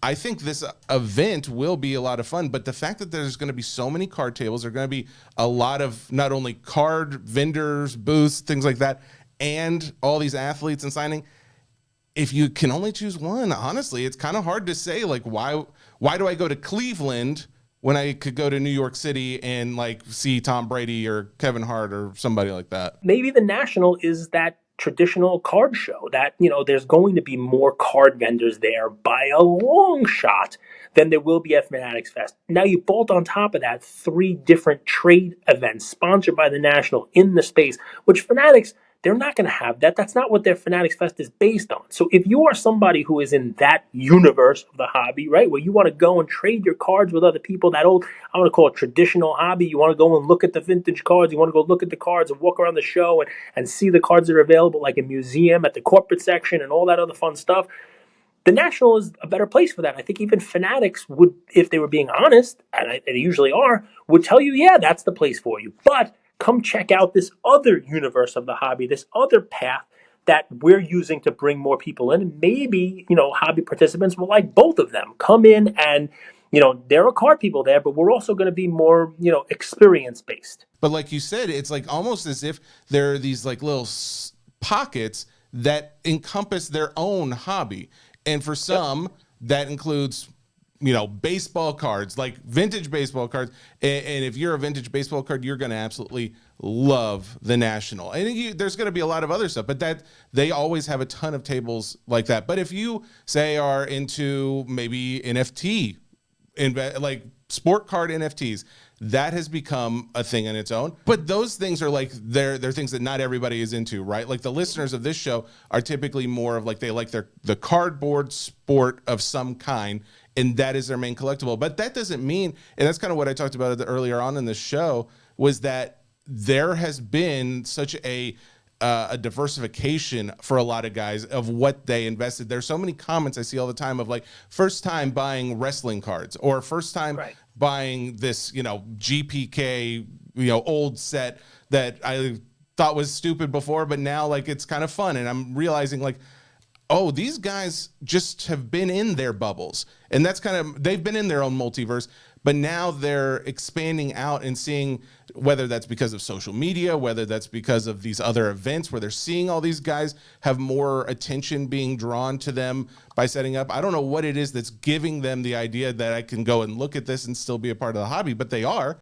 I think this event will be a lot of fun, but the fact that there's going to be so many card tables, there are going to be a lot of not only card vendors, booths, things like that, and all these athletes and signing. If you can only choose one, honestly, it's kind of hard to say, like, why do I go to Cleveland when I could go to New York City and like see Tom Brady or Kevin Hart or somebody like that? Maybe the National is that traditional card show that, there's going to be more card vendors there by a long shot than there will be at Fanatics Fest. Now you bolt on top of that three different trade events sponsored by the National in the space, which Fanatics, they're not going to have that. That's not what their Fanatics Fest is based on. So if you are somebody who is in that universe of the hobby, right, where you want to go and trade your cards with other people, that old, I want to call it traditional hobby, you want to go and look at the vintage cards, you want to go look at the cards and walk around the show and see the cards that are available, like a museum at the corporate section and all that other fun stuff. The National is a better place for that. I think even Fanatics would, if they were being honest, and they usually are, would tell you, yeah, that's the place for you. But come check out this other universe of the hobby, this other path that we're using to bring more people in. And maybe, hobby participants will like both of them. Come in and, there are card people there, but we're also going to be more, experience based. But like you said, it's like almost as if there are these like little pockets that encompass their own hobby. And for some, yep, that includes, baseball cards, like vintage baseball cards. And if you're a vintage baseball card, you're going to absolutely love the National. And there's going to be a lot of other stuff, but that they always have a ton of tables like that. But if you say are into maybe NFT, like sport card NFTs, that has become a thing on its own. But those things are like, they're things that not everybody is into, right? Like the listeners of this show are typically more of like, they like the cardboard sport of some kind, and that is their main collectible. But that doesn't mean, and that's kind of what I talked about earlier on in the show, was that there has been such a diversification for a lot of guys of what they invested. There's so many comments I see all the time of like first time buying wrestling cards or first time buying this, GPK, old set that I thought was stupid before, but now like it's kind of fun. And I'm realizing like, oh, these guys just have been in their bubbles, and that's they've been in their own multiverse, but now they're expanding out and seeing, whether that's because of social media, whether that's because of these other events where they're seeing all these guys have more attention being drawn to them by setting up. I don't know what it is that's giving them the idea that I can go and look at this and still be a part of the hobby, but they are.